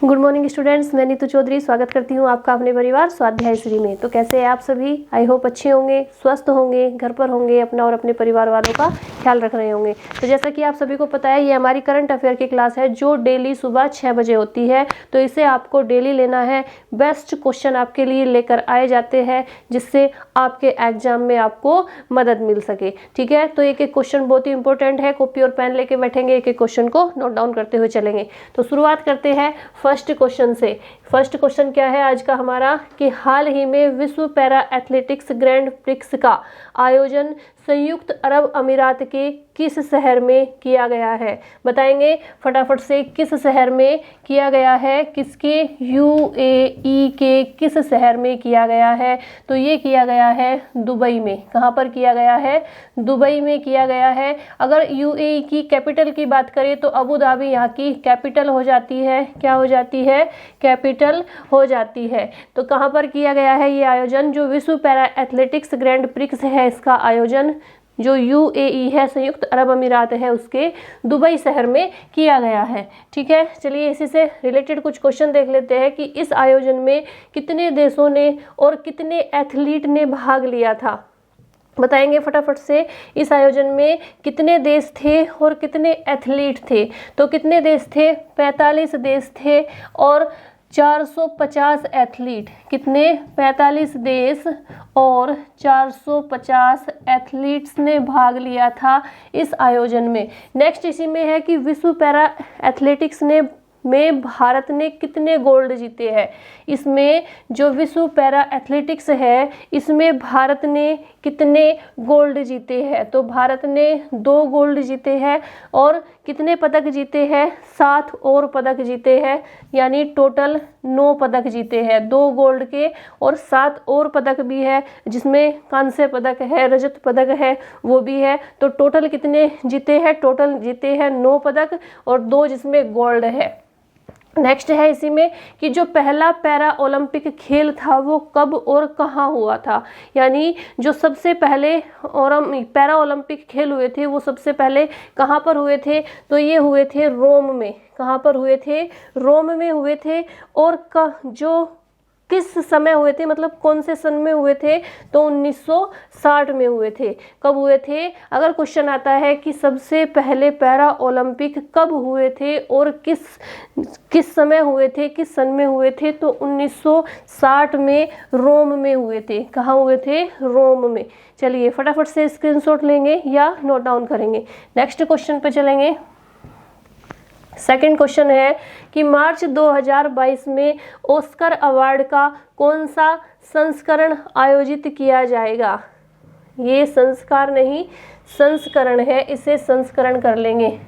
Good morning students, मैं नीतू चौधरी स्वागत करती हूँ आपका अपने परिवार स्वाध्याय श्री में। तो कैसे हैं आप सभी? आई होप अच्छे होंगे, स्वस्थ होंगे, घर पर होंगे, अपना और अपने परिवार वालों का ख्याल रख रहे होंगे। तो जैसा कि आप सभी को पता है, ये हमारी करंट अफेयर की क्लास है जो डेली सुबह 6 बजे होती है। तो इसे आपको डेली लेना है। बेस्ट क्वेश्चन आपके लिए लेकर आए जाते हैं जिससे आपके एग्जाम में आपको मदद मिल सके। ठीक है, तो एक एक क्वेश्चन बहुत ही इंपॉर्टेंट है। कॉपी और पेन लेके बैठेंगे, एक एक क्वेश्चन को नोट डाउन करते हुए चलेंगे। तो शुरुआत करते हैं फर्स्ट क्वेश्चन से। फर्स्ट क्वेश्चन क्या है आज का हमारा कि हाल ही में विश्व पैरा एथलेटिक्स ग्रैंड प्रिक्स का आयोजन संयुक्त अरब अमीरात के किस शहर में किया गया है? बताएंगे फटाफट से, किस शहर में किया गया है? किसके? यूएई के किस शहर में किया गया है? तो ये किया गया है दुबई में। कहाँ पर किया गया है? दुबई में किया गया है। अगर यूएई की कैपिटल की बात करें तो अबू धाबी यहाँ की कैपिटल हो जाती है। क्या हो जाती है? कैपिटल हो जाती है। तो कहाँ पर किया गया है ये आयोजन? जो विश्व पैरा एथलेटिक्स ग्रैंड प्रिक्स है, इसका आयोजन जो यूएई है, संयुक्त अरब अमीरात है, उसके दुबई शहर में किया गया है। ठीक है, चलिए इसी से रिलेटेड कुछ क्वेश्चन देख लेते हैं कि इस आयोजन में कितने देशों ने और कितने एथलीट ने भाग लिया था। बताएंगे फटाफट से, इस आयोजन में कितने देश थे और कितने एथलीट थे? तो कितने देश थे? 45 देश थे और 450 एथलीट। कितने? 45 देश और 450 एथलीट्स ने भाग लिया था इस आयोजन में। नेक्स्ट इसी में है कि विश्व पैरा एथलेटिक्स में भारत ने कितने गोल्ड जीते हैं? इसमें जो विश्व पैरा एथलेटिक्स है, इसमें भारत ने कितने गोल्ड जीते हैं? तो भारत ने 2 गोल्ड जीते हैं और कितने पदक जीते हैं? 7 और पदक जीते हैं, यानी टोटल 9 पदक जीते हैं। 2 गोल्ड के और 7 और पदक भी है, जिसमें कांस्य पदक है, रजत पदक है, वो भी है। तो टोटल कितने जीते हैं? टोटल जीते हैं 9 पदक और 2 जिसमें गोल्ड है। नेक्स्ट है इसी में कि जो पहला पैरा ओलंपिक खेल था वो कब और कहाँ हुआ था? यानी जो सबसे पहले पैरा ओलंपिक खेल हुए थे वो सबसे पहले कहाँ पर हुए थे? तो ये हुए थे रोम में। कहाँ पर हुए थे? रोम में हुए थे। और जो किस समय हुए थे, मतलब कौन से सन में हुए थे? तो 1960 में हुए थे। कब हुए थे? अगर क्वेश्चन आता है कि सबसे पहले पैरा ओलंपिक कब हुए थे और किस समय हुए थे, किस सन में हुए थे, तो 1960 में रोम में हुए थे। कहाँ हुए थे? रोम में। चलिए फटाफट से स्क्रीनशॉट लेंगे या नोट डाउन करेंगे। नेक्स्ट क्वेश्चन पे चलेंगे। सेकंड क्वेश्चन है कि मार्च 2022 में ऑस्कर अवार्ड का कौन सा संस्करण आयोजित किया जाएगा? ये संस्कार नहीं, संस्करण है, इसे संस्करण कर लेंगे।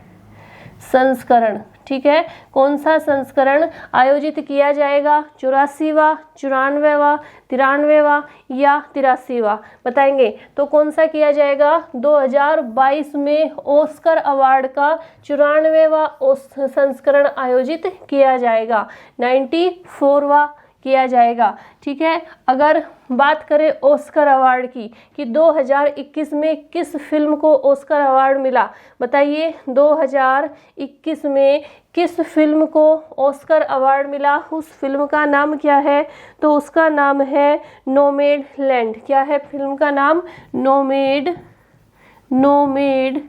संस्करण, ठीक है। कौन सा संस्करण आयोजित किया जाएगा? 84वां, 94वां, 93वां या 83वां? बताएंगे। तो कौन सा किया जाएगा? 2022 में ऑस्कर अवार्ड का 94वां संस्करण आयोजित किया जाएगा। 94वां किया जाएगा। ठीक है। अगर बात करें ऑस्कर अवार्ड की कि 2021 में किस फिल्म को ऑस्कर अवार्ड मिला? बताइए, 2021 में किस फिल्म को ऑस्कर अवार्ड मिला? उस फिल्म का नाम क्या है? तो उसका नाम है नोमैडलैंड। क्या है फिल्म का नाम? नोमैडलैंड।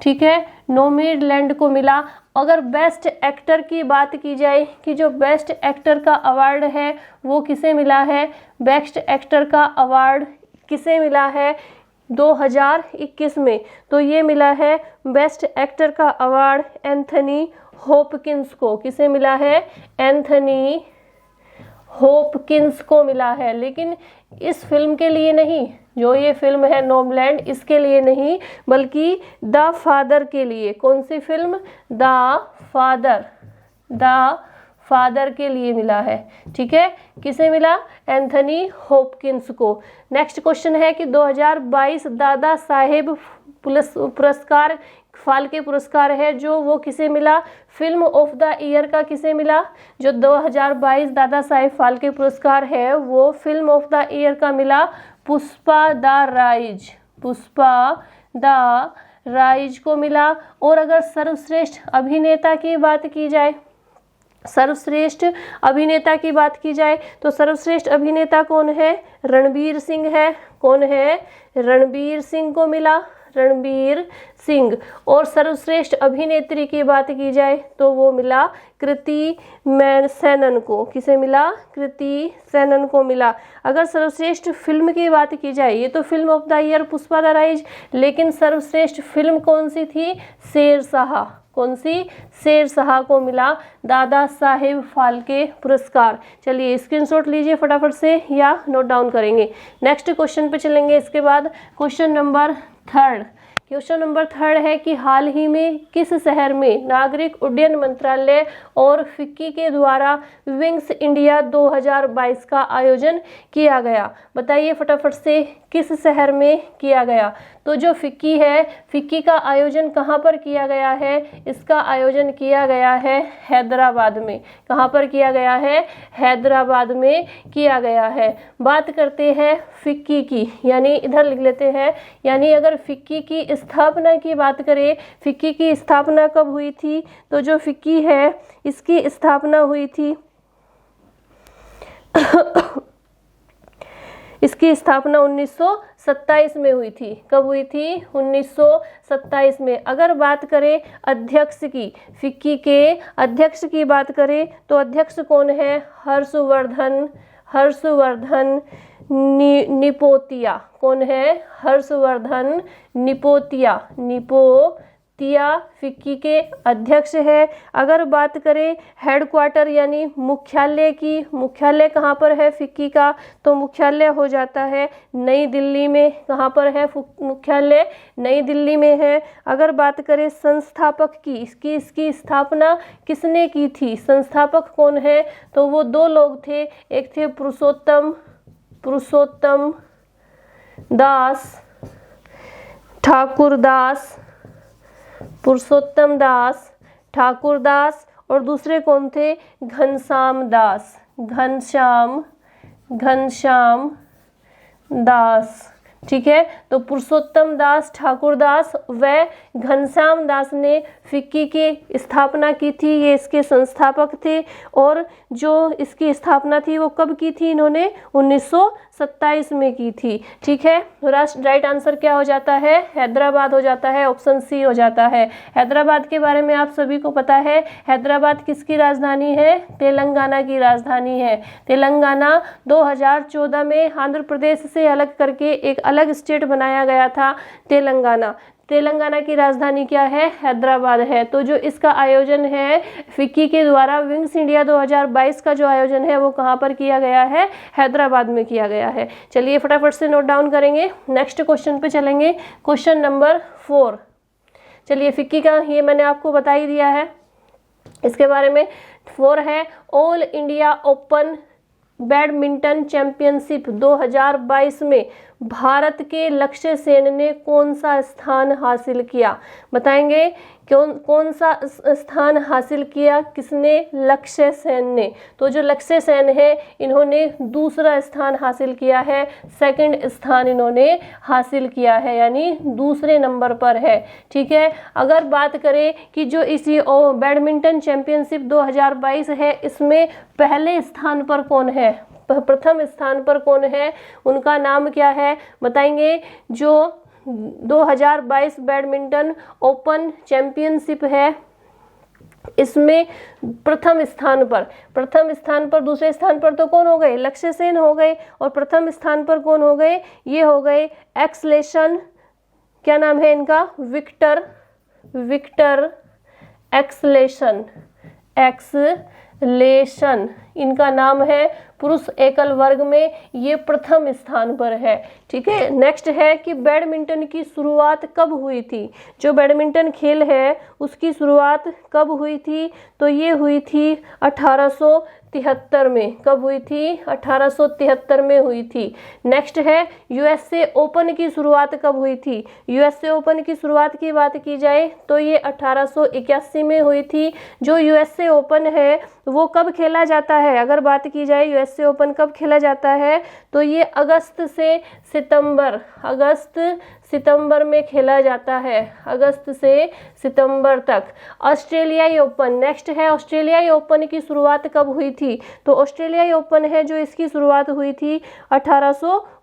ठीक है, नोमैडलैंड को मिला। अगर बेस्ट एक्टर की बात की जाए कि जो बेस्ट एक्टर का अवार्ड है वो किसे मिला है? बेस्ट एक्टर का अवार्ड किसे मिला है 2021 में? तो ये मिला है बेस्ट एक्टर का अवार्ड एंथनी हॉपकिंस को। किसे मिला है? एंथनी हॉपकिंस को मिला है। लेकिन इस फिल्म के लिए नहीं, जो ये फिल्म है नोमैडलैंड, इसके लिए नहीं, बल्कि द फादर के लिए। कौन सी फिल्म? द फादर के लिए मिला है। ठीक है, किसे मिला? एंथनी हॉपकिंस को। नेक्स्ट क्वेश्चन है कि 2022 दादा साहेब पुरस्कार, फाल्के पुरस्कार है जो, वो किसे मिला? फिल्म ऑफ द ईयर का किसे मिला? जो 2022 दादा साहेब फाल्के पुरस्कार है वो फिल्म ऑफ द ईयर का मिला Pushpa the rise. Pushpa the rise को मिला। और अगर सर्वश्रेष्ठ अभिनेता की बात की जाए, सर्वश्रेष्ठ अभिनेता की बात की जाए तो सर्वश्रेष्ठ अभिनेता कौन है? रणबीर सिंह है। कौन है? रणबीर सिंह को मिला, रणबीर सिंह। और सर्वश्रेष्ठ अभिनेत्री की बात की जाए तो वो मिला कृति सेनन को। किसे मिला? कृति सेनन को मिला। अगर सर्वश्रेष्ठ फिल्म की बात की जाए, ये तो film of the year Pushpa the rise, लेकिन सर्वश्रेष्ठ फिल्म कौन सी थी? शेरशाह। कौन सी? शेरशाह को मिला दादा साहेब फाल्के पुरस्कार। चलिए स्क्रीनशॉट लीजिए फटाफट से या नोट डाउन करेंगे। नेक्स्ट क्वेश्चन पे चलेंगे। इसके बाद क्वेश्चन नंबर 3। क्वेश्चन नंबर 3 है कि हाल ही में किस शहर में नागरिक उड्डयन मंत्रालय और फिक्की के द्वारा विंग्स इंडिया 2022 का आयोजन किया गया? बताइए फटाफट से, किस शहर में किया गया? तो जो फिक्की है, फिक्की का आयोजन कहाँ पर किया गया है? इसका आयोजन किया गया है हैदराबाद में। कहाँ पर किया गया है? हैदराबाद में किया गया है। बात करते हैं फिक्की की, यानी इधर लिख लेते हैं, यानी अगर फिक्की की स्थापना की बात करें, फिक्की की स्थापना कब हुई थी? तो जो फिक्की है इसकी स्थापना हुई थी इसकी स्थापना 1927 में हुई थी। कब हुई थी? 1927 में। अगर बात करें अध्यक्ष की, फिक्की के अध्यक्ष की बात करें तो अध्यक्ष कौन है? हर्षवर्धन निपोतिया। कौन है? हर्षवर्धन निपोतिया फिक्की के अध्यक्ष है। अगर बात करें हेडक्वार्टर यानी मुख्यालय की, मुख्यालय कहाँ पर है फिक्की का? तो मुख्यालय हो जाता है नई दिल्ली में। कहाँ पर है मुख्यालय? नई दिल्ली में है। अगर बात करें संस्थापक की, इसकी स्थापना किसने की थी? संस्थापक कौन है? तो वो 2 लोग थे, एक थे पुरुषोत्तम दास ठाकुर दास, और दूसरे कौन थे? घनश्याम दास। ठीक है, तो पुरुषोत्तम दास, ठाकुर दास व घनश्याम दास ने फिक्की की स्थापना की थी। ये इसके संस्थापक थे। और जो इसकी स्थापना थी वो कब की थी? इन्होंने 1927 में की थी। ठीक है, राइट आंसर क्या हो जाता है? हैदराबाद हो जाता है। ऑप्शन सी हो जाता है। हैदराबाद के बारे में आप सभी को पता है, हैदराबाद किसकी राजधानी है? तेलंगाना की राजधानी है। तेलंगाना 2014 में आंध्र प्रदेश से अलग करके एक अलग स्टेट बनाया गया था तेलंगाना की राजधानी क्या है? हैदराबाद है। तो जो इसका आयोजन है फिक्की के द्वारा, विंग्स इंडिया 2022 का जो आयोजन है वो कहाँ पर किया गया है? हैदराबाद में किया गया है। चलिए फटाफट से नोट डाउन करेंगे। नेक्स्ट क्वेश्चन पे चलेंगे। Question number 4। चलिए फिक्की का ये मैंने आपको बता ही दिया है, इसके बारे में। 4 है all India open badminton championship 2022 में भारत के लक्ष्य सेन ने कौन सा स्थान हासिल किया? बताएंगे कौन सा स्थान हासिल किया? किसने? लक्ष्य सेन ने। तो जो लक्ष्य सेन है इन्होंने दूसरा स्थान हासिल किया है, 2nd स्थान इन्होंने हासिल किया है, यानी दूसरे नंबर पर है। ठीक है, अगर बात करें कि जो इसी बैडमिंटन चैंपियनशिप 2022 है, इसमें पहले स्थान पर कौन है? प्रथम स्थान पर कौन है? उनका नाम क्या है? बताएंगे। जो 2022 बैडमिंटन ओपन चैंपियनशिप है, इसमें प्रथम स्थान पर दूसरे स्थान पर तो कौन हो गए? लक्ष्य सेन हो गए। और प्रथम स्थान पर कौन हो गए? ये हो गए एक्सलेशन, क्या नाम है इनका? विक्टर एक्सलेशन इनका नाम है। पुरुष एकल वर्ग में ये प्रथम स्थान पर है। ठीक है, नेक्स्ट है कि बैडमिंटन की शुरुआत कब हुई थी? जो बैडमिंटन खेल है उसकी शुरुआत कब हुई थी? तो ये हुई थी 1873 में। कब हुई थी? 1873 में हुई थी। नेक्स्ट है यूएसए ओपन की शुरुआत कब हुई थी? यूएसए ओपन की शुरुआत की बात की जाए तो ये 1881 में हुई थी। जो यूएसए ओपन है वो कब खेला जाता है? अगर बात की जाए यूएसए ओपन कब खेला जाता है तो ये अगस्त सितंबर में खेला जाता है, अगस्त से सितंबर तक। ऑस्ट्रेलियाई ओपन, नेक्स्ट है ऑस्ट्रेलियाई ओपन की शुरुआत कब हुई थी? तो ऑस्ट्रेलियाई ओपन है जो इसकी शुरुआत हुई थी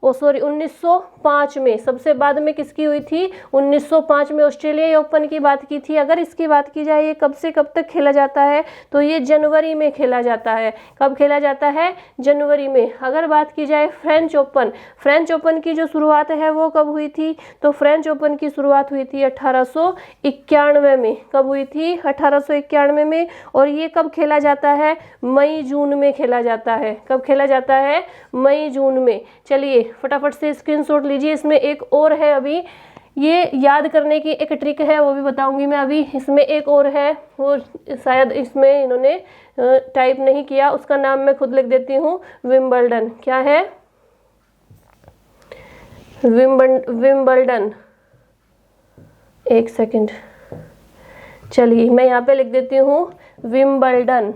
1905 में। सबसे बाद में किसकी हुई थी? 1905 में ऑस्ट्रेलियाई ओपन की बात की थी। अगर इसकी बात की जाए ये कब से कब तक खेला जाता है, तो ये जनवरी में खेला जाता है। कब खेला जाता है? जनवरी में। अगर बात की जाए फ्रेंच ओपन, फ्रेंच ओपन की जो शुरुआत है वो कब हुई थी? तो फ्रेंच ओपन की शुरुआत हुई थी 1891 में। कब हुई थी? 1891 में। और ये कब खेला जाता है? मई जून में खेला जाता है। कब खेला जाता है? मई जून में। चलिए फटाफट से स्क्रीनशॉट लीजिए। इसमें एक और है, अभी ये याद करने की एक ट्रिक है, वो भी बताऊंगी मैं अभी। इसमें एक और है, वो शायद इसमें इन्होंने टाइप नहीं किया, उसका नाम मैं खुद लिख देती हूँ। विंबलडन। क्या है? विंबलडन। एक सेकंड, चलिए मैं यहाँ पे लिख देती हूँ विंबलडन।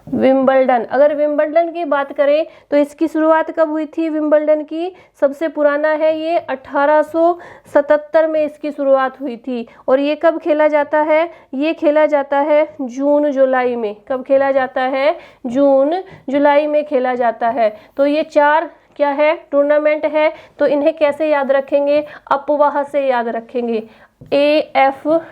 विंबलडन। अगर विंबलडन की बात करें तो इसकी शुरुआत कब हुई थी? विंबलडन की सबसे पुराना है ये 1877 में इसकी शुरुआत हुई थी। और ये कब खेला जाता है? ये खेला जाता है जून जुलाई में। कब खेला जाता है? जून जुलाई में खेला जाता है। तो ये 4 क्या है? टूर्नामेंट है। तो इन्हें कैसे याद रखेंगे? अपवाह से याद रखेंगे। AFWA,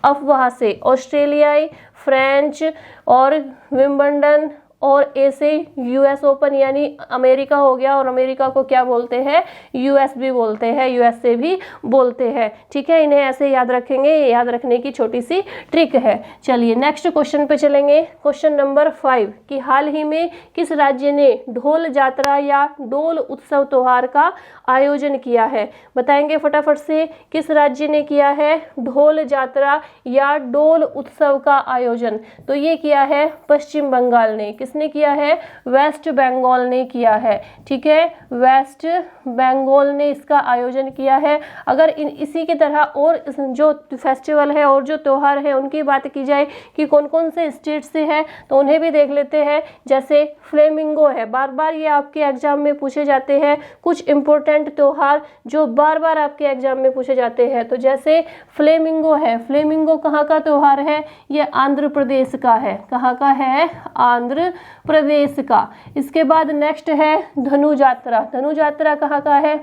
अफवाह से। ऑस्ट्रेलियाई, फ्रेंच और विंबलडन, और ए से यूएस ओपन यानी अमेरिका हो गया। और अमेरिका को क्या बोलते हैं? यूएस भी बोलते हैं, यूएसए भी बोलते हैं। ठीक है, इन्हें ऐसे याद रखेंगे, ये याद रखने की छोटी सी ट्रिक है। चलिए नेक्स्ट क्वेश्चन पे चलेंगे। क्वेश्चन नंबर 5 कि हाल ही में किस राज्य ने ढोल जात्रा या डोल उत्सव त्योहार का आयोजन किया है? बताएंगे फटाफट से, किस राज्य ने किया है ढोल जात्रा या डोल उत्सव का आयोजन? तो ये किया है पश्चिम बंगाल ने। किसने किया है? वेस्ट बंगाल ने किया है। ठीक है, वेस्ट बंगाल ने इसका आयोजन किया है। अगर इसी की तरह और जो फेस्टिवल है और जो त्योहार है उनकी बात की जाए कि कौन कौन से स्टेट से है, तो उन्हें भी देख लेते हैं। जैसे फ्लेमिंगो है, बार बार ये आपके एग्जाम में पूछे जाते हैं। कुछ इंपॉर्टेंट त्योहार जो बार बार आपके एग्जाम में पूछे जाते हैं, तो जैसे फ्लेमिंगो है। फ्लेमिंगो कहाँ का त्योहार है? ये आंध्र प्रदेश का है। कहाँ का है? आंध्र प्रदेश का। इसके बाद नेक्स्ट है धनु जात्रा। धनु जात्रा कहाँ का है?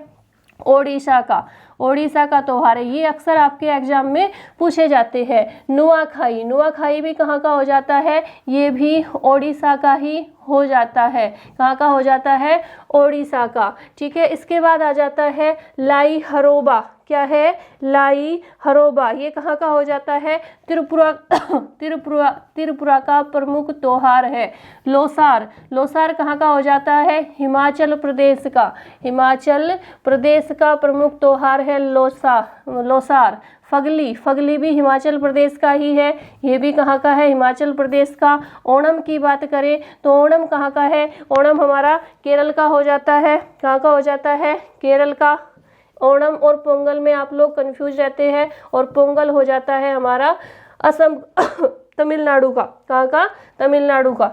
ओडिशा का। ओडिशा का त्योहार है। ये अक्सर आपके एग्जाम में पूछे जाते हैं। नुआखाई, नुआखाई भी कहाँ का हो जाता है? ये भी ओडिशा का ही हो जाता है। कहाँ का हो जाता है? ओडिशा का। ठीक है, इसके बाद आ जाता है लाई हरोबा। क्या है? लाई हरोबा। ये कहाँ का हो जाता है? त्रिपुरा का प्रमुख त्योहार है। लोसार, लोसार कहाँ का हो जाता है? हिमाचल प्रदेश का। हिमाचल प्रदेश का प्रमुख त्योहार है लोसार। फगली, फगली भी हिमाचल प्रदेश का ही है। ये भी कहाँ का है? हिमाचल प्रदेश का। ओणम की बात करें तो ओणम कहाँ का है? ओणम हमारा केरल का हो जाता है। कहाँ का हो जाता है? केरल का। ओणम और पोंगल में आप लोग कंफ्यूज रहते हैं, और पोंगल हो जाता है हमारा असम तमिलनाडु का। कहाँ का? तमिलनाडु का।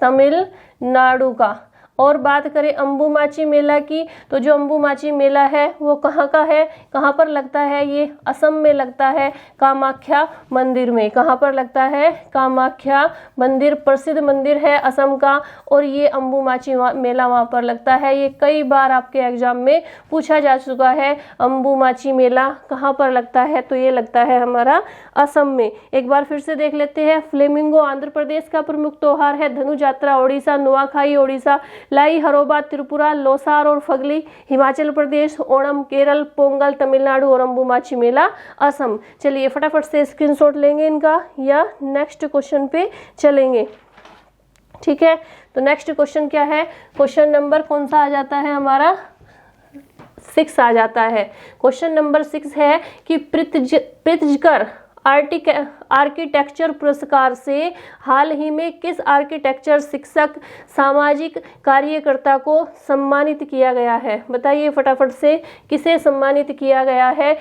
तमिलनाडु का। और बात करें अंबुमाची मेला की, तो जो अंबुमाची मेला है वो कहाँ का है? कहाँ पर लगता है? ये असम में लगता है, कामाख्या मंदिर में। कहाँ पर लगता है? कामाख्या मंदिर प्रसिद्ध मंदिर है असम का, और ये अंबुमाची मेला वहाँ पर लगता है। ये कई बार आपके एग्जाम में पूछा जा चुका है। अंबुमाची मेला कहाँ पर लगता है? तो ये लगता है हमारा असम में। एक बार फिर से देख लेते हैं। फ्लेमिंगो आंध्र प्रदेश का प्रमुख त्योहार है। धनु जात्रा ओडिशा, नुआखाई ओडिशा, लाई हरोबा त्रिपुरा, लोसार और फगली हिमाचल प्रदेश, ओणम केरल, पोंगल तमिलनाडु और अंबुमाची मेला असम। चलिए फटाफट से स्क्रीनशॉट लेंगे इनका, या नेक्स्ट क्वेश्चन पे चलेंगे। ठीक है, तो नेक्स्ट क्वेश्चन क्या है? क्वेश्चन नंबर कौन सा आ जाता है हमारा? 6 आ जाता है। क्वेश्चन नंबर 6 है कि प्रित्जकर आर्किटेक्चर पुरस्कार से हाल ही में किस आर्किटेक्चर शिक्षक सामाजिक कार्यकर्ता को सम्मानित किया गया है? बताइए फटाफट से, किसे सम्मानित किया गया है?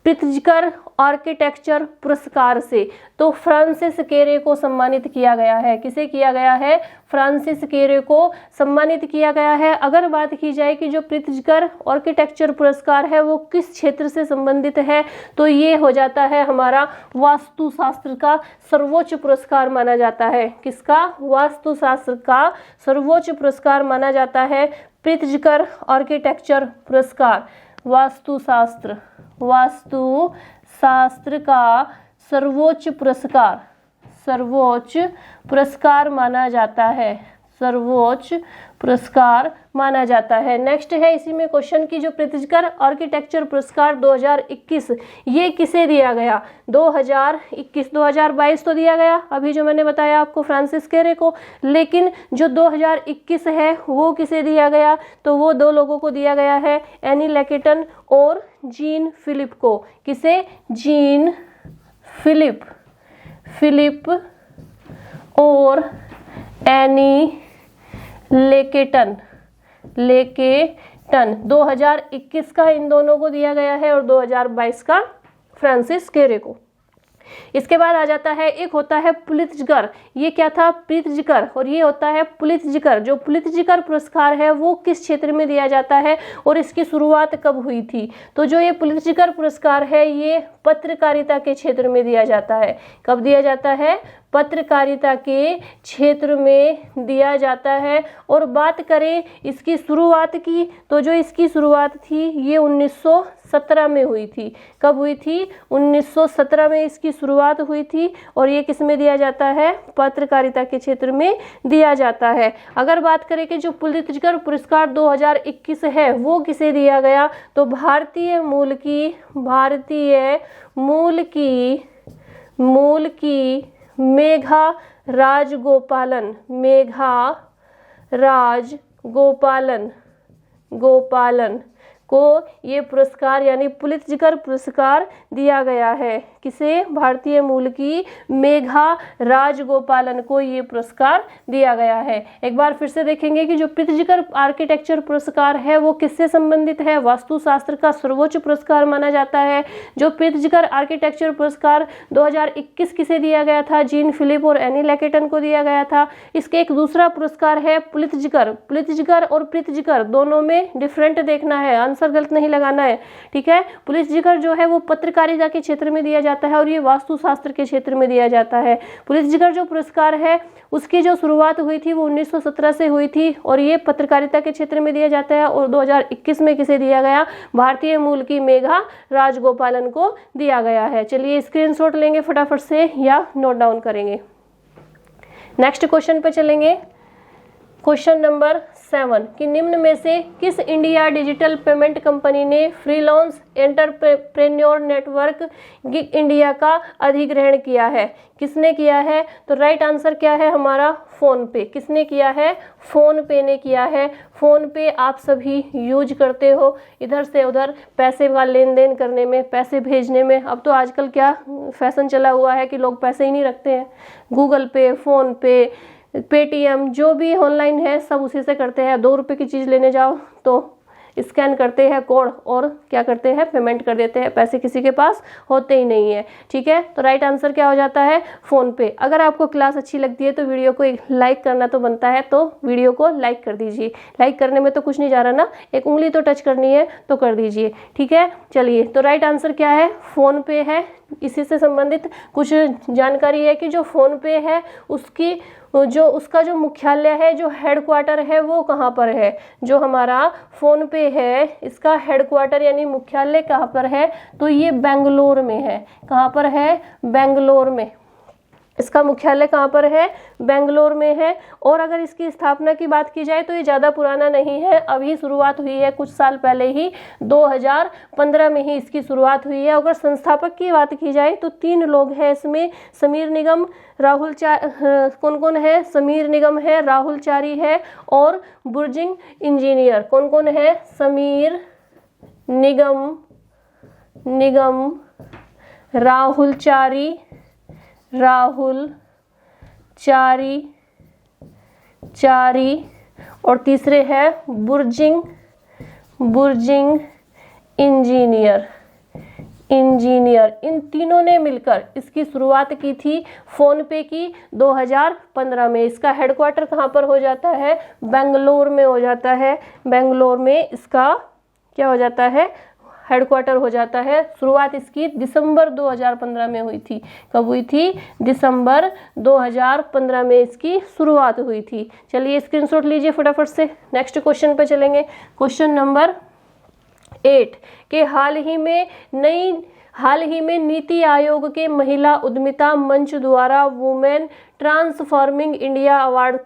प्रित्जकर आर्किटेक्चर पुरस्कार से। तो फ्रांसिस केरे को सम्मानित किया गया है। किसे किया गया है? फ्रांसिस केरे को सम्मानित किया गया है। अगर बात की जाए कि जो प्रित्जकर आर्किटेक्चर पुरस्कार है वो किस क्षेत्र से संबंधित है, तो ये हो जाता है हमारा वास्तुशास्त्र का सर्वोच्च पुरस्कार माना जाता है। किसका? वास्तुशास्त्र का सर्वोच्च पुरस्कार माना जाता है प्रित्जकर आर्किटेक्चर पुरस्कार। वास्तुशास्त्र का सर्वोच्च पुरस्कार माना जाता है। सर्वोच्च पुरस्कार माना जाता है। नेक्स्ट है इसी में क्वेश्चन की जो प्रित्जकर आर्किटेक्चर पुरस्कार 2021 ये किसे दिया गया? 2021 2022 तो दिया गया अभी जो मैंने बताया आपको फ्रांसिस केरे को, लेकिन जो 2021 है वो किसे दिया गया? तो वो दो लोगों को दिया गया है, एनी लेकेटन और जीन फिलिप को। किसे? जीन फिलिप और एनी लेकेटन 2021 का इन दोनों को दिया गया है और 2022 का फ्रांसिस केरे को। इसके बाद आ जाता है, एक होता है पुलित्जकर, ये क्या था? प्रित्जकर, और ये होता है पुलित्जकर। जो पुलित्जकर पुरस्कार है वो किस क्षेत्र में दिया जाता है और इसकी शुरुआत कब हुई थी? तो जो ये पुलित्जकर पुरस्कार है ये पत्रकारिता के क्षेत्र में दिया जाता है। कब दिया जाता है? पत्रकारिता के क्षेत्र में दिया जाता है। और बात करें इसकी शुरुआत की, तो जो इसकी शुरुआत थी ये 1917 में हुई थी। कब हुई थी? 1917 में इसकी शुरुआत हुई थी और ये किस में दिया जाता है? पत्रकारिता के क्षेत्र में दिया जाता है। अगर बात करें कि जो पुलित्जकर पुरस्कार 2021 है वो किसे दिया गया, तो भारतीय मूल की मेघा राजगोपालन को ये पुरस्कार यानी पुलित्जकर पुरस्कार दिया गया है। किसे? भारतीय मूल की मेघा राजगोपालन को ये पुरस्कार दिया गया है। एक बार फिर से देखेंगे कि जो प्रित्जकर आर्किटेक्चर पुरस्कार है वो किससे संबंधित है? वास्तुशास्त्र का सर्वोच्च पुरस्कार माना जाता है। जो प्रित्जकर आर्किटेक्चर पुरस्कार 2021 किसे दिया गया था? जीन फिलिप और एनी लेकेटन को दिया गया था। इसके एक दूसरा पुरस्कार है पुलित्जकर और प्रित्जकर दोनों में डिफरेंट देखना है, आंसर गलत नहीं लगाना है, ठीक है। पुलित्जकर जो है वो पत्रकारिता के क्षेत्र में दिया जाता है और ये वास्तुशास्त्र के क्षेत्र में दिया जाता है। पुलित्जकर जो पुरस्कार है उसकी जो शुरुआत हुई थी वो 1917 से हुई थी और ये पत्रकारिता के क्षेत्र में दिया जाता है। और 2021 में किसे दिया गया? भारतीय मूल की मेघा राजगोपालन को दिया गया है। चलिए स्क्रीनशॉट लेंगे फटाफट से या नोट डाउन करेंगे। नेक्स्ट क्वेश्चन पे चलेंगे। क्वेश्चन नंबर 7 कि निम्न में से किस इंडिया डिजिटल पेमेंट कंपनी ने freelance entrepreneur network gig India का अधिग्रहण किया है? किसने किया है? तो राइट आंसर क्या है हमारा? फोन पे। किसने किया है? फोन पे ने किया है। फोन पे आप सभी यूज करते हो इधर से उधर पैसे का लेन देन करने में, पैसे भेजने में। अब तो आजकल क्या फैशन चला हुआ है कि लोग पैसे ही नहीं रखते हैं। गूगल पे, फोन पे, पेटीएम जो भी ऑनलाइन है सब उसी से करते हैं। 2 रुपए की चीज़ लेने जाओ तो स्कैन करते हैं कोड और क्या करते हैं? पेमेंट कर देते हैं। पैसे किसी के पास होते ही नहीं है, ठीक है। तो राइट आंसर क्या हो जाता है? फोन पे। अगर आपको क्लास अच्छी लगती है तो वीडियो को एक लाइक करना तो बनता है, तो वीडियो को लाइक कर दीजिए। लाइक करने में तो कुछ नहीं जा रहा ना, एक उंगली तो टच करनी है तो कर दीजिए, ठीक है। चलिए तो राइट आंसर क्या है? फोन पे है। इसी से संबंधित कुछ जानकारी है कि जो फोन पे है उसका जो मुख्यालय है, जो हेडक्वार्टर है वो कहाँ पर है? जो हमारा फोन पे है इसका हेडक्वार्टर यानी मुख्यालय कहाँ पर है? तो ये बेंगलोर में है। कहाँ पर है? बेंगलोर में। इसका मुख्यालय कहाँ पर है? बेंगलोर में है। और अगर इसकी स्थापना की बात की जाए तो ये ज़्यादा पुराना नहीं है, अभी शुरुआत हुई है कुछ साल पहले ही, 2015 में ही इसकी शुरुआत हुई है। अगर संस्थापक की बात की जाए तो 3 लोग हैं इसमें, समीर निगम, कौन कौन है? समीर निगम है, राहुल चारी है और बुर्जिंग इंजीनियर। कौन कौन है? समीर निगम, राहुल चारी और तीसरे है बुर्जिंग इंजीनियर। इंजीनियर, इन तीनों ने मिलकर इसकी शुरुआत की थी फोन पे की 2015 में। इसका हेडक्वार्टर कहाँ पर हो जाता है? बेंगलोर में हो जाता है। बेंगलोर में इसका क्या हो जाता है? हेडक्वार्टर हो जाता है। शुरुआत इसकी दिसंबर 2015 में हुई थी। कब हुई थी? दिसंबर 2015 में इसकी शुरुआत हुई थी। चलिए स्क्रीनशॉट लीजिए फटाफट से। नेक्स्ट क्वेश्चन पे चलेंगे। क्वेश्चन नंबर 8 के हाल ही में नीति आयोग के महिला उद्यमिता मंच द्वारा वुमेन ट्रांसफॉर्मिंग इंडिया अवार्ड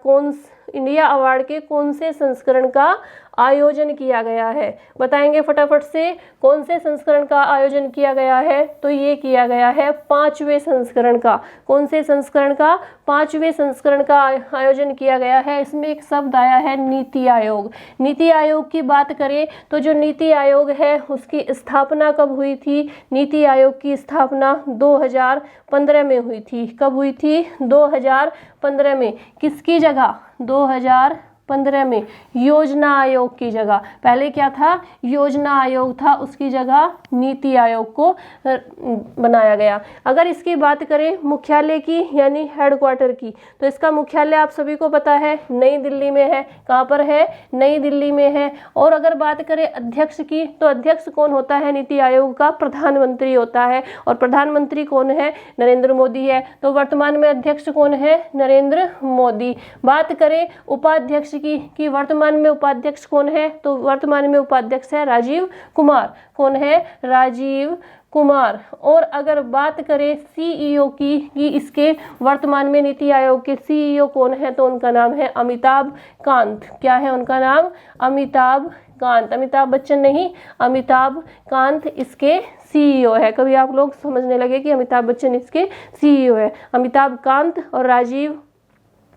के कौन से संस्करण का आयोजन किया गया है? बताएंगे फटाफट से। कौन से संस्करण का आयोजन किया गया है? तो ये किया गया है 5वें संस्करण का। कौन से संस्करण का? 5वें संस्करण का आयोजन किया गया है। इसमें एक शब्द आया है नीति आयोग। नीति आयोग की बात करें तो जो नीति आयोग है उसकी स्थापना कब हुई थी? नीति आयोग की स्थापना 2015 में हुई थी। कब हुई थी? 2015 में। किसकी जगह? 2015 में योजना आयोग की जगह। पहले क्या था? योजना आयोग था, उसकी जगह नीति आयोग को बनाया गया। अगर इसकी बात करें मुख्यालय की यानी हेडक्वार्टर की, तो इसका मुख्यालय आप सभी को पता है नई दिल्ली में है। कहाँ पर है? नई दिल्ली में है। और अगर बात करें अध्यक्ष की, तो अध्यक्ष कौन होता है नीति आयोग का? प्रधानमंत्री होता है। और प्रधानमंत्री कौन है? नरेंद्र मोदी है। तो वर्तमान में अध्यक्ष कौन है? नरेंद्र मोदी। बात करें उपाध्यक्ष की वर्तमान में उपाध्यक्ष कौन है? तो वर्तमान में उपाध्यक्ष है राजीव कुमार। कौन है? राजीव कुमार। और अगर बात करें सीईओ की कि इसके वर्तमान में नीति आयोग के सीईओ कौन है, तो उनका नाम है अमिताभ कांत। क्या है उनका नाम? अमिताभ कांत। अमिताभ बच्चन नहीं, अमिताभ कांत इसके सीईओ है। कभी आप लोग समझने लगे कि अमिताभ बच्चन इसके सीईओ है। अमिताभ कांत और राजीव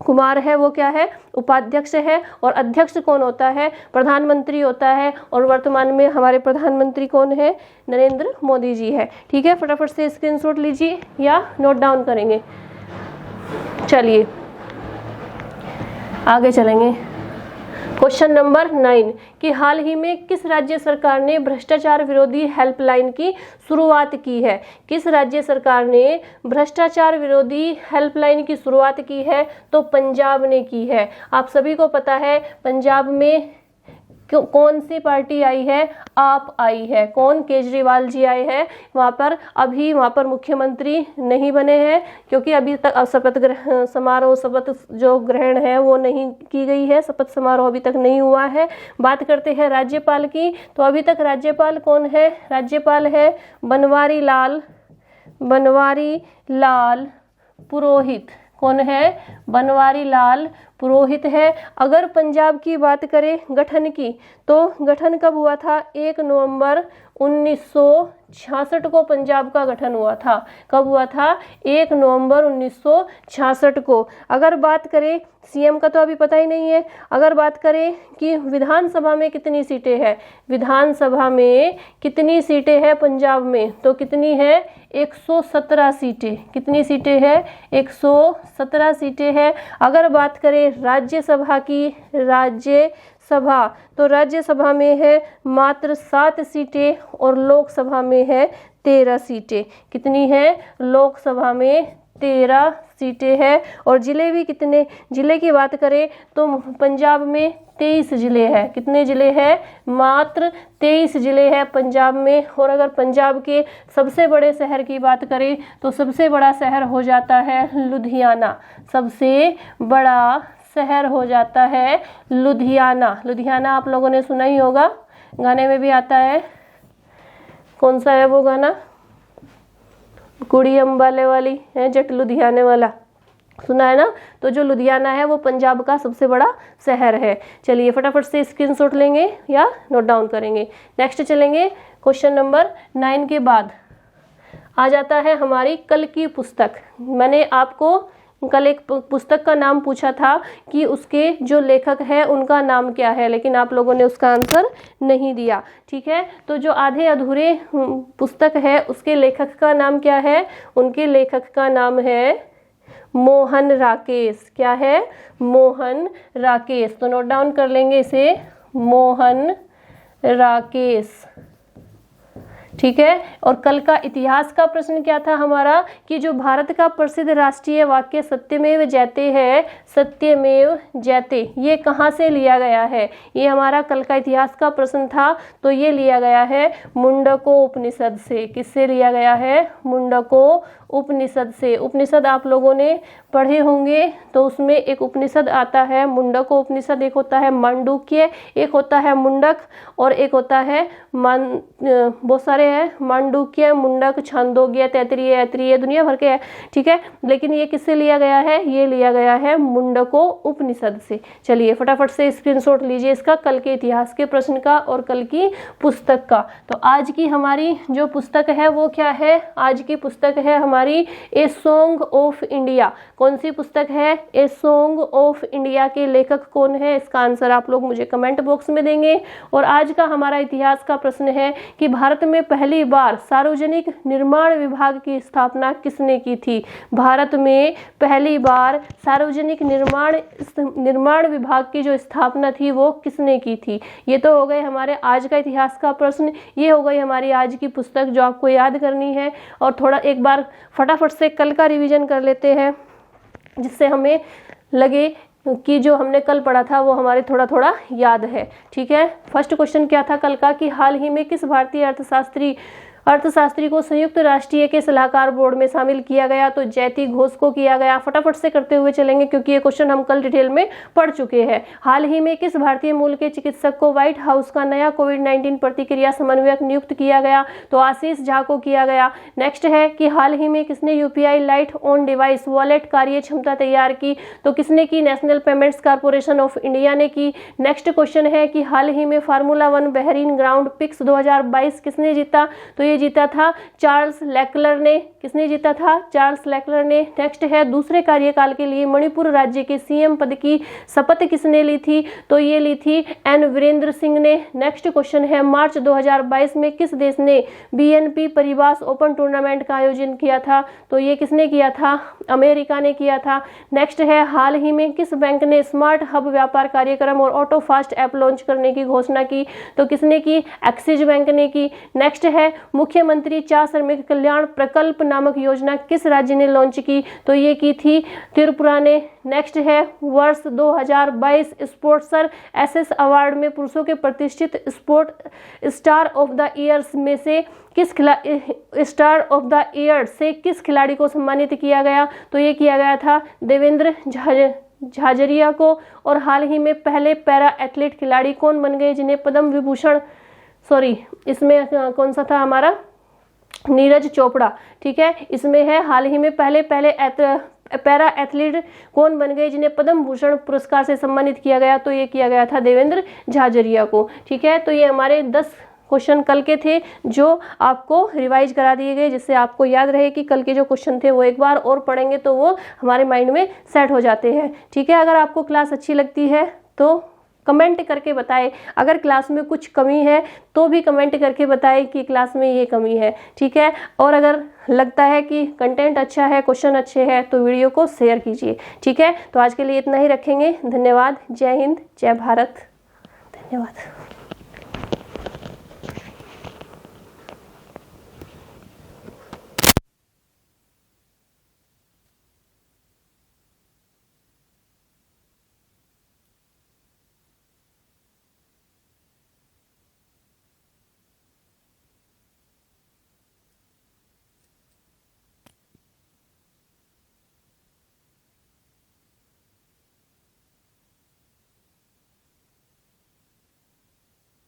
कुमार है वो क्या है? उपाध्यक्ष है। और अध्यक्ष कौन होता है? प्रधानमंत्री होता है। और वर्तमान में हमारे प्रधानमंत्री कौन है? नरेंद्र मोदी जी है। ठीक है, फटाफट से स्क्रीनशॉट लीजिए या नोट डाउन करेंगे। चलिए आगे चलेंगे। क्वेश्चन नंबर 9 कि हाल ही में किस राज्य सरकार ने भ्रष्टाचार विरोधी हेल्पलाइन की शुरुआत की है? किस राज्य सरकार ने भ्रष्टाचार विरोधी हेल्पलाइन की शुरुआत की है? तो पंजाब ने की है। आप सभी को पता है पंजाब में कौन सी पार्टी आई है? आप आई है। कौन? केजरीवाल जी आए हैं वहाँ पर। अभी वहाँ पर मुख्यमंत्री नहीं बने हैं क्योंकि अभी तक शपथ जो ग्रहण है वो नहीं की गई है। शपथ समारोह अभी तक नहीं हुआ है। बात करते हैं राज्यपाल की, तो अभी तक राज्यपाल कौन है? राज्यपाल है बनवारी लाल पुरोहित। कौन है? बनवारी लाल पुरोहित है। अगर पंजाब की बात करें गठन की, तो गठन कब हुआ था? 1 नवंबर 1966 को पंजाब का गठन हुआ था। कब हुआ था? 1 नवंबर 1966 को। अगर बात करें सीएम का तो अभी पता ही नहीं है। अगर बात करें कि विधानसभा में कितनी सीटें हैं, विधानसभा में कितनी सीटें हैं पंजाब में, तो कितनी है? 117 सीटें। कितनी सीटें हैं? 117 सीटें हैं। अगर बात करें राज्यसभा की, राज्यसभा, तो राज्यसभा में है मात्र 7 सीटें और लोकसभा में है 13 सीटें। कितनी है? लोकसभा में 13 सीटें हैं। और जिले भी कितने? जिले की बात करें तो पंजाब में 23 जिले हैं। कितने जिले हैं? मात्र 23 जिले हैं पंजाब में। और अगर पंजाब के सबसे बड़े शहर की बात करें तो सबसे बड़ा शहर हो जाता है लुधियाना। सबसे बड़ा शहर हो जाता है लुधियाना। लुधियाना आप लोगों ने सुना ही होगा, गाने में भी आता है। कौन सा है वो गाना? कुड़ी अम्बाले वाली है जट लुधियाने वाला, सुना है ना? तो जो लुधियाना है वो पंजाब का सबसे बड़ा शहर है। चलिए फटाफट से स्क्रीनशॉट लेंगे या नोट डाउन करेंगे। नेक्स्ट चलेंगे। क्वेश्चन नंबर 9 के बाद आ जाता है हमारी कल की पुस्तक। मैंने आपको कल एक पुस्तक का नाम पूछा था कि उसके जो लेखक है उनका नाम क्या है, लेकिन आप लोगों ने उसका आंसर नहीं दिया। ठीक है, तो जो आधे अधूरे पुस्तक है उसके लेखक का नाम क्या है? उनके लेखक का नाम है मोहन राकेश। क्या है? मोहन राकेश। तो नोट डाउन कर लेंगे इसे, मोहन राकेश। ठीक है। और कल का इतिहास का प्रश्न क्या था हमारा कि जो भारत का प्रसिद्ध राष्ट्रीय वाक्य सत्यमेव जयते है, सत्यमेव जयते, ये कहाँ से लिया गया है? ये हमारा कल का इतिहास का प्रश्न था। तो ये लिया गया है मुंडको उपनिषद से। किससे लिया गया है? मुंडको उपनिषद से। उपनिषद आप लोगों ने पढ़े होंगे, तो उसमें एक उपनिषद आता है मुंडको उपनिषद। एक होता है मांडुक्य, एक होता है मुंडक, और एक होता है बहुत सारे हैं, मांडुक्य, मुंडक, छांदोग्य, तैतरीय, ऐतरीय, दुनिया भर के है, ठीक है। लेकिन ये किससे लिया गया है? ये लिया गया है मुंडको उपनिषद से। चलिए फटाफट से स्क्रीनशॉट लीजिए इसका, कल के इतिहास के प्रश्न का और कल की पुस्तक का। तो आज की हमारी जो पुस्तक है वो क्या है? आज की पुस्तक है हमारी ए सॉन्ग ऑफ इंडिया। कौन सी पुस्तक है? ए सॉन्ग ऑफ इंडिया के लेखक कौन है? इसका आंसर आप लोग मुझे कमेंट बॉक्स में देंगे। और आज का हमारा इतिहास का प्रश्न है कि भारत में पहली बार सार्वजनिक निर्माण विभाग की स्थापना किसने की थी? भारत में पहली बार सार्वजनिक निर्माण विभाग की जो स्थापना थी वो किसने की थी? ये तो हो गए हमारे आज का इतिहास का प्रश्न। ये हो गई हमारी आज की पुस्तक जो आपको याद करनी है। और थोड़ा एक बार फटाफट से कल का रिवीजन कर लेते हैं, जिससे हमें लगे कि जो हमने कल पढ़ा था वो हमारे थोड़ा थोड़ा याद है, ठीक है। फर्स्ट क्वेश्चन क्या था कल का कि हाल ही में किस भारतीय अर्थशास्त्री को संयुक्त राष्ट्रीय के सलाहकार बोर्ड में शामिल किया गया? तो जयति घोष को किया गया। फटाफट से करते हुए चलेंगे क्योंकि ये क्वेश्चन हम कल डिटेल में पढ़ चुके हैं। हाल ही में किस भारतीय मूल के चिकित्सक को व्हाइट हाउस का नया कोविड-19 प्रतिक्रिया समन्वयक नियुक्त किया गया? तो आशीष झा को किया गया। नेक्स्ट है कि हाल ही में किसने UPI light on device wallet कार्य क्षमता तैयार की? तो किसने की? National payments corporation of India ने की। नेक्स्ट क्वेश्चन है कि हाल ही में फार्मूला 1 बहरीन ग्राउंड पिक्स 2022 किसने जीता? तो ये जीता था चार्ल्स लेक्लर ने। किसने जीता था? चार्ल्स लेक्लर ने। नेक्स्ट है दूसरे कार्यकाल के लिए मणिपुर राज्य के सीएम पद की शपथ किसने ली थी? तो ये ली थी एन वीरेंद्र सिंह ने। नेक्स्ट क्वेश्चन है मार्च 2022 में किस देश ने बीएनपी परिवास ओपन टूर्नामेंट का आयोजन किया था? तो ये किसने किया था? अमेरिका ने किया था। नेक्स्ट है हाल ही में किस बैंक ने स्मार्ट हब व्यापार कार्यक्रम और ऑटो फास्ट ऐप लॉन्च करने की घोषणा की? तो किसने की? एक्सिस बैंक ने की। नेक्स्ट है मुख्यमंत्री चा श्रमिक कल्याण प्रकल्प नामक योजना किस राज्य ने लॉन्च की? तो ये की थी त्रिपुरा ने। नेक्स्ट है वर्ष 2022 स्पोर्ट्सर एसएस अवार्ड में पुरुषों के प्रतिष्ठित sport star of the year में से किस खिलाड़ी को सम्मानित किया गया? तो ये किया गया था देवेंद्र झाझरिया को। और हाल ही में पहले पैरा एथलीट खिलाड़ी कौन बन गए जिन्हें पद्म विभूषण, इसमें कौन सा था हमारा? नीरज चोपड़ा, ठीक है। इसमें है हाल ही में पहले पैरा एथलीट कौन बन गए जिन्हें पद्म भूषण पुरस्कार से सम्मानित किया गया? तो ये किया गया था देवेंद्र झाझरिया को, ठीक है। तो ये हमारे 10 क्वेश्चन कल के थे जो आपको रिवाइज करा दिए गए, जिससे आपको याद रहे कि कल के जो क्वेश्चन थे वो एक बार और पढ़ेंगे तो वो हमारे माइंड में सेट हो जाते हैं, ठीक है। अगर आपको क्लास अच्छी लगती है तो कमेंट करके बताएं। अगर क्लास में कुछ कमी है तो भी कमेंट करके बताएं कि क्लास में ये कमी है, ठीक है। और अगर लगता है कि कंटेंट अच्छा है, क्वेश्चन अच्छे हैं, तो वीडियो को शेयर कीजिए, ठीक है। तो आज के लिए इतना ही रखेंगे। धन्यवाद। जय हिंद, जय भारत। धन्यवाद।